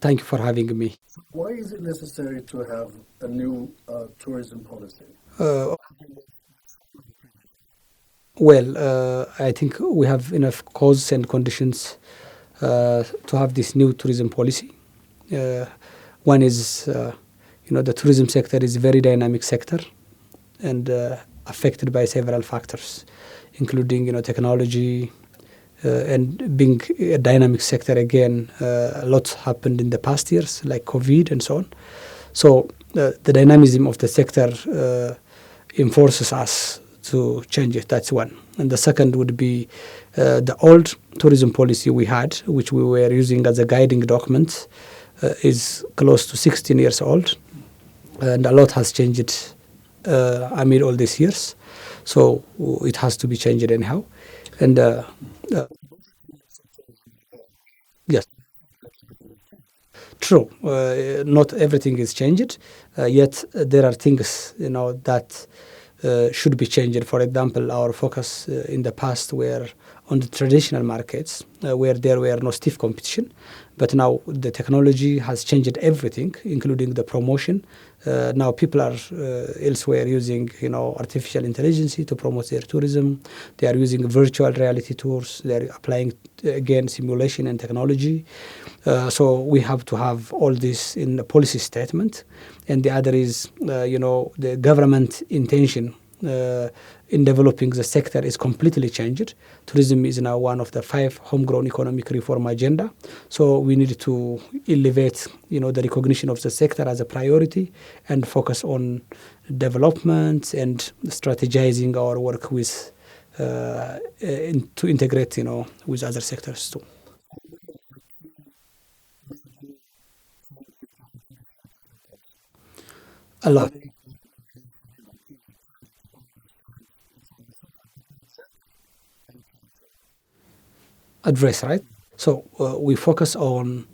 Thank you for having me. Why is it necessary to have a new tourism policy? Uh, well, I think we have enough causes and conditions to have this new tourism policy. Uh, One is, the tourism sector is a very dynamic sector and affected by several factors, including, technology, and being a dynamic sector again. A lot happened in the past years, like COVID and so on. So the dynamism of the sector enforces us to change it. That's one. And the second would be the old tourism policy we had, which we were using as a guiding document, is close to 16 years old, and a lot has changed amid all these years. So it has to be changed anyhow. And uh, yes, true. Not everything is changed, yet there are things that should be changed. For example, our focus in the past were on the traditional markets where there were no stiff competition, but now the technology has changed everything, including the promotion. Now people are elsewhere using artificial intelligence to promote their tourism. They are using virtual reality tours. They are applying again simulation and technology. So we have to have all this in the policy statement. And the other is, the government intention in developing the sector is completely changed. Tourism is now one of the 5 homegrown economic reform agenda. So we need to elevate, the recognition of the sector as a priority and focus on development and strategizing our work with to integrate, with other sectors too. A lot. Address, right? So we focus on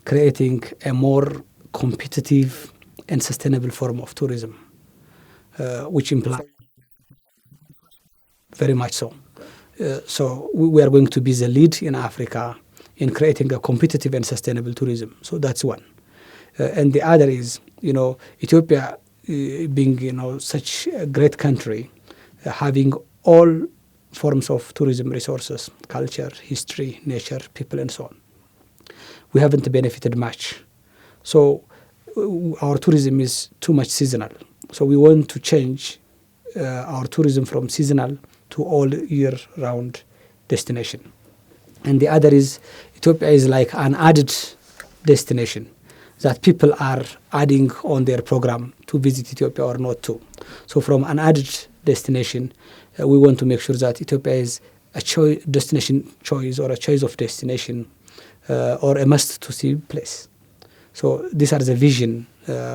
creating a more competitive and sustainable form of tourism, which implies very much so. So we are going to be the lead in Africa in creating a competitive and sustainable tourism. So that's one. And the other is, Ethiopia being, such a great country, having all forms of tourism resources, culture, history, nature, people, and so on. We haven't benefited much. So our tourism is too much seasonal. So we want to change our tourism from seasonal to all year round destination. And the other is Ethiopia is like an added destination that people are adding on their program to visit Ethiopia or not to. So from an added destination, we want to make sure that Ethiopia is a destination choice or a choice of destination or a must to see place. So these are the vision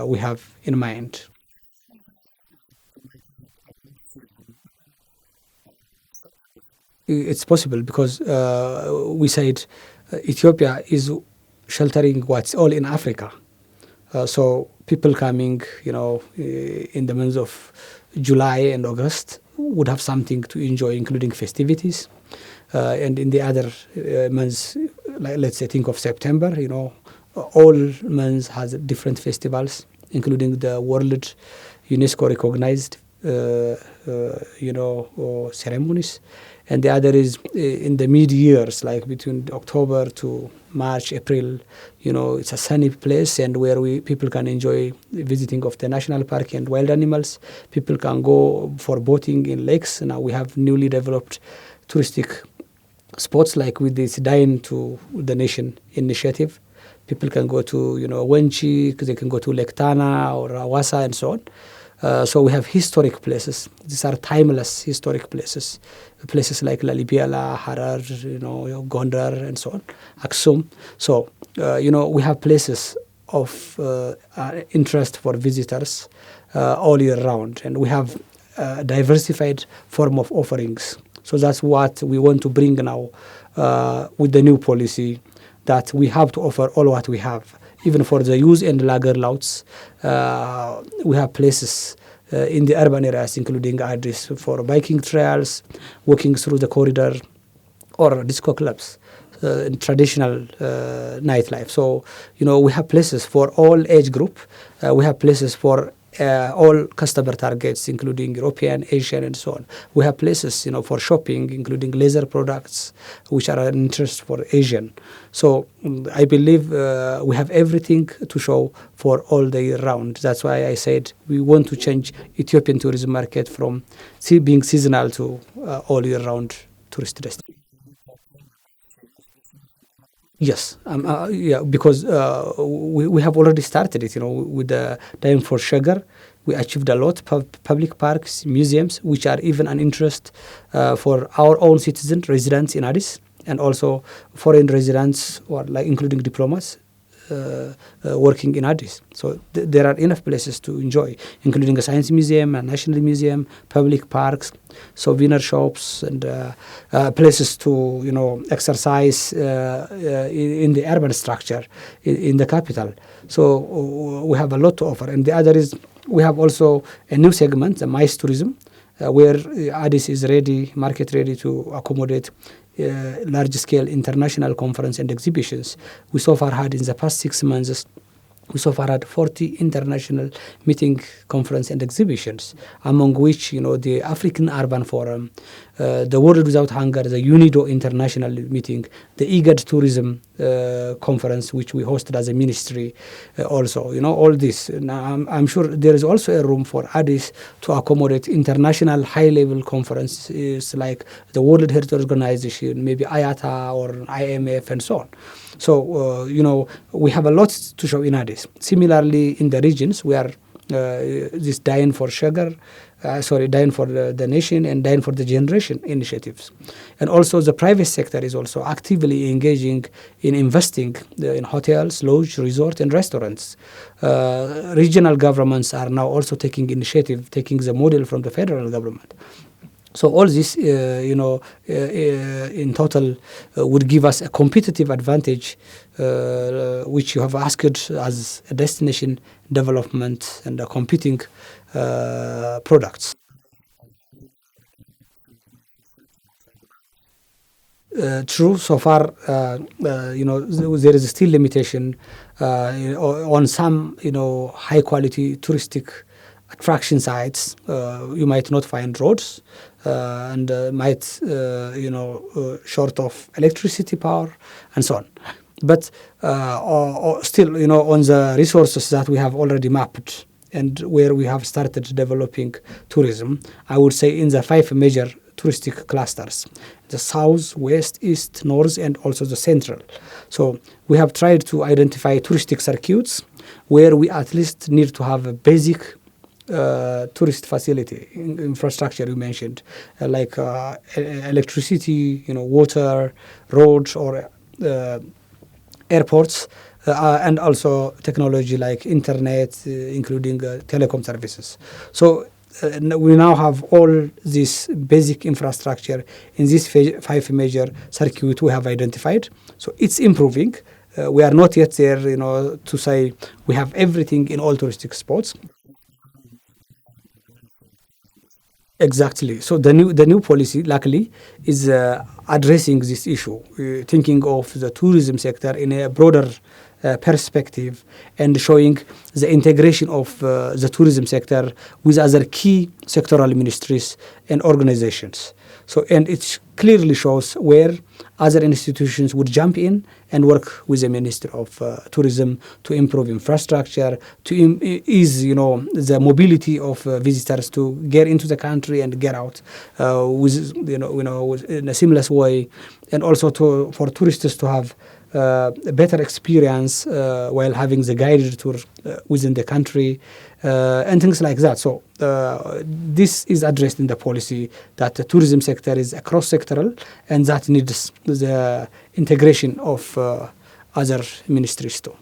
we have in mind. It's possible because we said Ethiopia is sheltering what's all in Africa. So people coming, in the months of July and August would have something to enjoy, including festivities. And in the other months, like let's say think of September, all months has different festivals, including the World UNESCO recognized, ceremonies. And the other is in the mid years, like between October to March, April. It's a sunny place and where people can enjoy visiting of the national park and wild animals. People can go for boating in lakes. Now we have newly developed touristic spots like with this Dine to the Nation initiative. People can go to, Wenchi, they can go to Lake Tana or Awasa and so on. So we have historic places. These are timeless historic places. Places like Lalibiala, Harar, Gondar, and so on, Aksum. So, we have places of interest for visitors all year round. And we have a diversified form of offerings. So that's what we want to bring now with the new policy, that we have to offer all what we have. Even for the youth and lager louts, we have places in the urban areas, including address for biking trails, walking through the corridor, or disco clubs. traditional nightlife. So, we have places for all age group. We have places for all customer targets, including European, Asian, and so on. We have places, for shopping, including leisure products, which are an interest for Asian. So I believe we have everything to show for all the year round. That's why I said we want to change Ethiopian tourism market from being seasonal to all year round tourist destination. Yes, yeah, because we have already started it, with the Time for Sugar. We achieved a lot. Public parks, museums, which are even an interest for our own citizens, residents in Addis, and also foreign residents, or like including diplomats, working in Addis. So there are enough places to enjoy, including a science museum, a national museum, public parks, souvenir shops, and places to exercise in the urban structure in the capital. So we have a lot to offer. And the other is we have also a new segment, the MICE tourism, where Addis is ready, market ready to accommodate large-scale international conference and exhibitions. We so far had in the past 6 months, we so far had 40 international meeting, conference, and exhibitions, among which, the African Urban Forum, the World Without Hunger, the UNIDO International Meeting, the IGAD Tourism Conference, which we hosted as a ministry also, all this. Now, I'm sure there is also a room for Addis to accommodate international high-level conferences like the World Health Organization, maybe IATA or IMF, and so on. So, we have a lot to show in Addis. Similarly, in the regions where this Dying for Sugar, Dying for the Nation and Dying for the Generation initiatives. And also the private sector is also actively engaging in investing in hotels, lodge, resort, and restaurants. Regional governments are now also taking initiative, taking the model from the federal government. So all this, in total, would give us a competitive advantage, which you have asked as a destination development and a competing products. True. So far, there is still limitation on some, high quality touristic attraction sites. You might not find roads, and might, short of electricity power, and so on. But still, on the resources that we have already mapped and where we have started developing tourism, I would say in the 5 major touristic clusters: the south, west, east, north, and also the central. So we have tried to identify touristic circuits where we at least need to have a basic tourist facility infrastructure you mentioned, like electricity, water, roads, or airports, and also technology like internet, including telecom services. So we now have all this basic infrastructure in these 5 major circuits we have identified. So it's improving. We are not yet there, to say we have everything in all touristic spots. Exactly. So the new policy, luckily, is addressing this issue, thinking of the tourism sector in a broader perspective, and showing the integration of the tourism sector with other key sectoral ministries and organizations. So, and it clearly shows where other institutions would jump in and work with the Minister of Tourism to improve infrastructure, to ease, the mobility of visitors to get into the country and get out with, in a seamless way, and also for tourists to have a better experience while having the guided tour within the country, and things like that. So this is addressed in the policy, that the tourism sector is cross-sectoral and that needs the integration of other ministries too.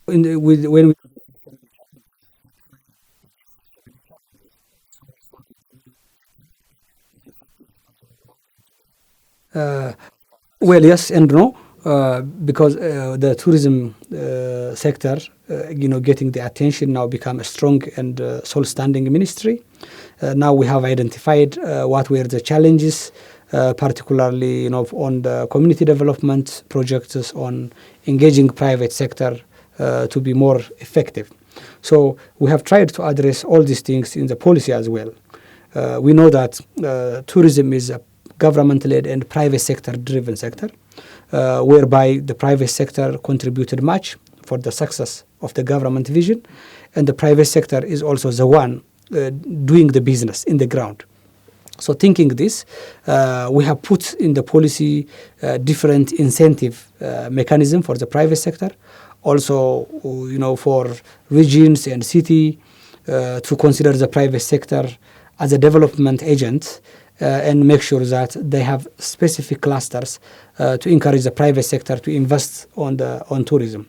When we well, yes and no, because the tourism sector getting the attention, now become a strong and sole-standing ministry. Now we have identified what were the challenges, particularly on the community development projects, on engaging private sector to be more effective. So we have tried to address all these things in the policy as well. We know that tourism is a government-led and private sector-driven sector, whereby the private sector contributed much for the success of the government vision, and the private sector is also the one doing the business in the ground. So thinking this, we have put in the policy different incentive mechanism for the private sector, also for regions and city to consider the private sector as a development agent and make sure that they have specific clusters to encourage the private sector to invest on tourism,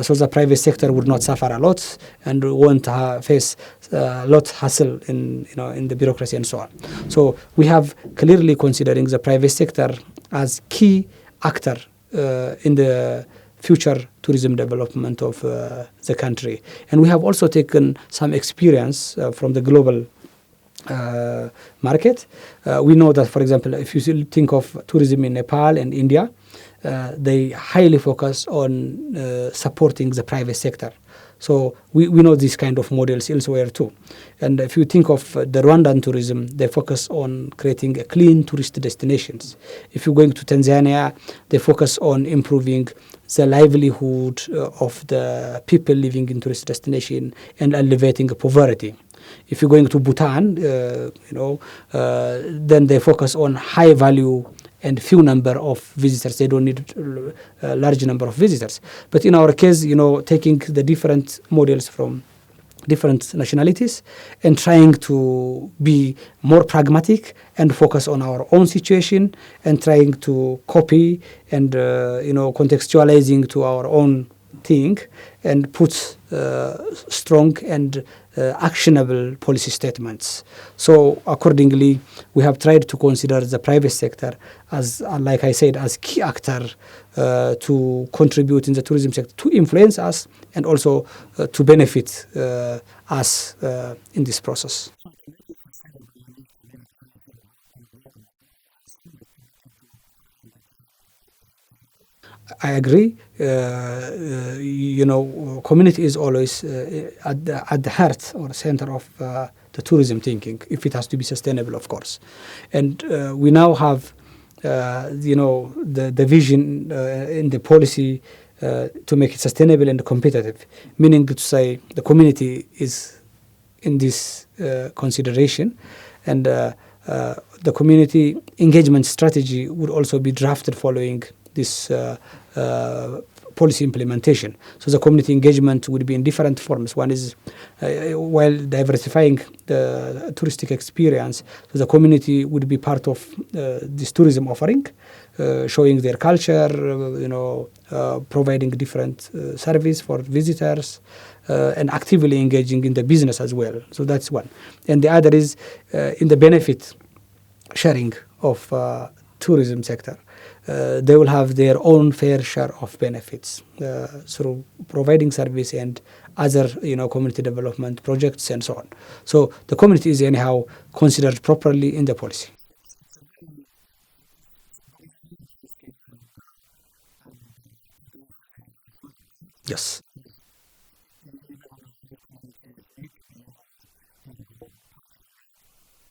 so the private sector would not suffer a lot and won't face a lot hassle in the bureaucracy and so on. So we have clearly considering the private sector as key actor in the future tourism development of the country. And we have also taken some experience from the global market. We know that, for example, if you think of tourism in Nepal and India, they highly focus on supporting the private sector. So we know these kind of models elsewhere too. And if you think of the Rwandan tourism, they focus on creating a clean tourist destinations. If you're going to Tanzania, they focus on improving the livelihood of the people living in tourist destination and alleviating poverty. If you're going to Bhutan, then they focus on high value and few number of visitors. They don't need a large number of visitors. But in our case, taking the different models from different nationalities and trying to be more pragmatic and focus on our own situation and trying to copy and contextualizing to our own thing and put strong and actionable policy statements. So accordingly, we have tried to consider the private sector as, like I said, as key actor to contribute in the tourism sector, to influence us and also to benefit us in this process. I agree. Community is always at the heart or center of the tourism thinking, if it has to be sustainable, of course. And we now have, the vision in the policy to make it sustainable and competitive, meaning to say the community is in this consideration, and the community engagement strategy would also be drafted following this policy implementation. So the community engagement would be in different forms. One is while diversifying the touristic experience, so the community would be part of this tourism offering, showing their culture, providing different service for visitors, and actively engaging in the business as well. So that's one. And the other is in the benefit sharing of tourism sector. They will have their own fair share of benefits through providing service and other community development projects and so on. So the community is anyhow considered properly in the policy. Yes.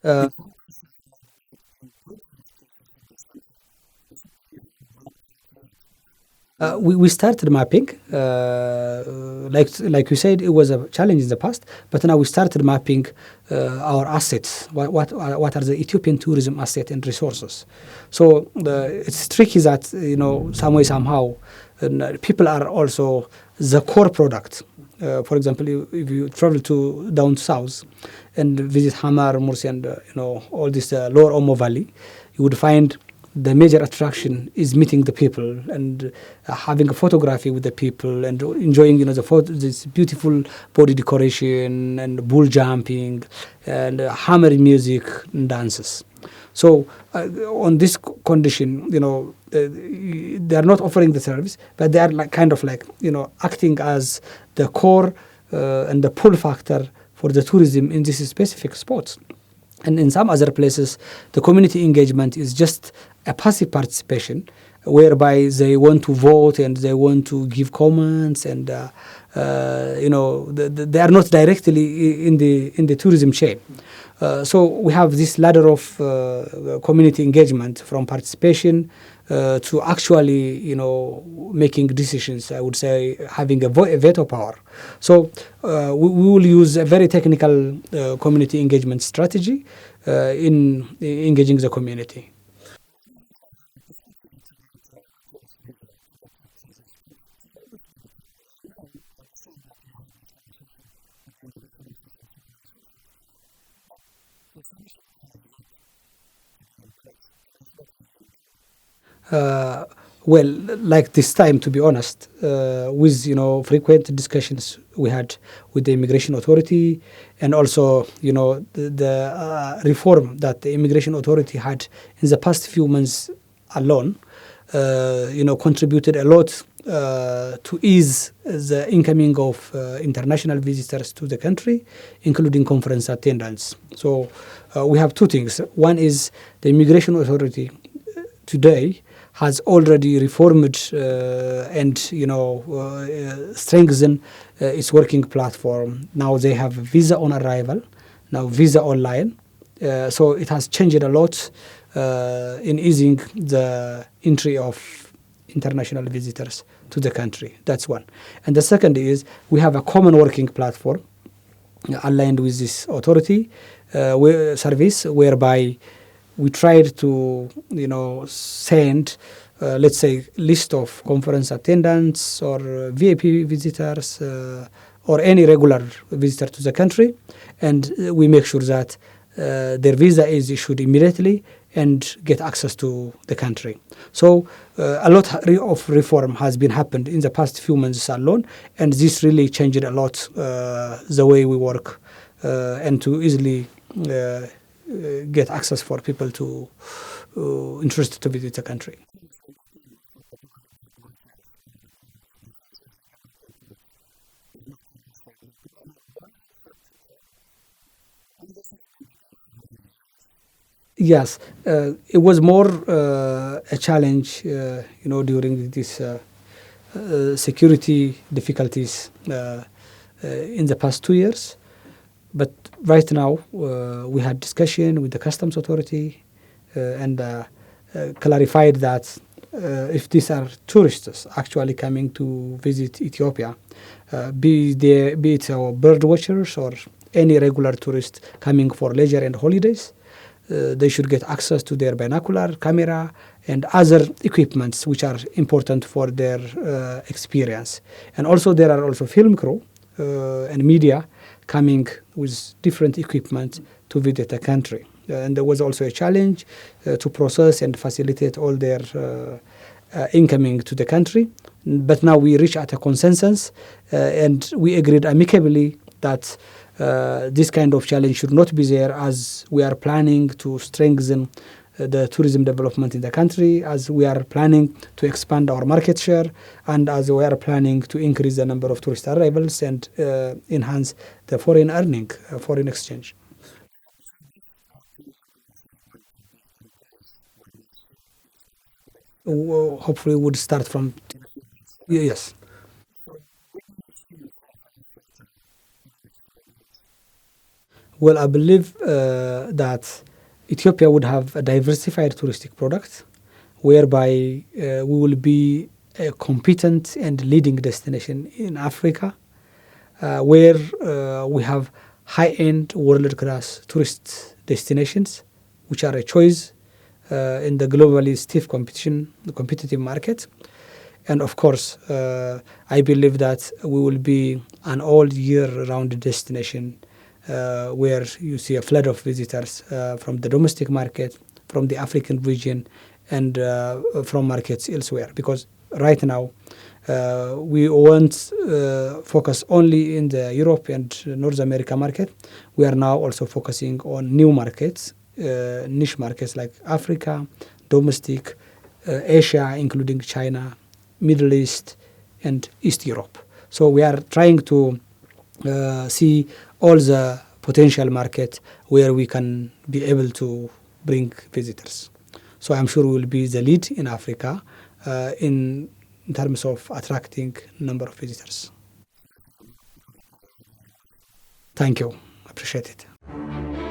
Uh, we started mapping, like you said, it was a challenge in the past, but now we started mapping our assets. What are the Ethiopian tourism assets and resources? So it's tricky that some way somehow people are also the core product. For example, if you travel to down south and visit Hamar, Mursi, and all this lower Omo Valley, you would find the major attraction is meeting the people and having a photography with the people and enjoying, this beautiful body decoration and bull jumping and hammer music and dances. So on this condition, they are not offering the service, but they are like kind of like acting as the core and the pull factor for the tourism in this specific spots. And in some other places, the community engagement is just a passive participation, whereby they want to vote and they want to give comments, and they are not directly in the tourism chain. So we have this ladder of community engagement, from participation to actually, making decisions. I would say having a veto power. So we will use a very technical community engagement strategy in engaging the community. Uh, well, like this time, to be honest, with frequent discussions we had with the immigration authority, and also the reform that the immigration authority had in the past few months alone, contributed a lot to ease the incoming of international visitors to the country, including conference attendants. So we have two things. One is the immigration authority today has already reformed and strengthened its working platform. Now they have visa on arrival, now visa online. So it has changed a lot in easing the entry of international visitors to the country. That's one. And the second is we have a common working platform aligned with this authority service, whereby we tried to send let's say list of conference attendants or VIP visitors or any regular visitor to the country, and we make sure that their visa is issued immediately and get access to the country. So a lot of reform has been happened in the past few months alone, and this really changed a lot the way we work and to easily get access for people to interested to visit the country. Yes, it was more a challenge, during this security difficulties in the past 2 years. But right now, we had discussion with the customs authority and clarified that if these are tourists actually coming to visit Ethiopia, be it bird watchers or any regular tourist coming for leisure and holidays, they should get access to their binocular camera and other equipments which are important for their experience. And also there are also film crew and media coming with different equipment to visit the country. And there was also a challenge to process and facilitate all their incoming to the country. But now we reach at a consensus and we agreed amicably that this kind of challenge should not be there, as we are planning to strengthen the tourism development in the country, as we are planning to expand our market share, and as we are planning to increase the number of tourist arrivals and enhance the foreign earning, foreign exchange. Hopefully would start from yes. Well, I believe that Ethiopia would have a diversified touristic product, whereby we will be a competent and leading destination in Africa, where we have high-end, world-class tourist destinations, which are a choice in the globally stiff competitive market. And of course, I believe that we will be an all-year-round destination where you see a flood of visitors from the domestic market, from the African region, and from markets elsewhere. Because right now, we won't focus only in the Europe and North America market. We are now also focusing on new markets niche markets like Africa, domestic, Asia, including China, Middle East, and East Europe. So we are trying to see all the potential market where we can be able to bring visitors. So I'm sure we will be the lead in Africa in terms of attracting number of visitors. Thank you. Appreciate it.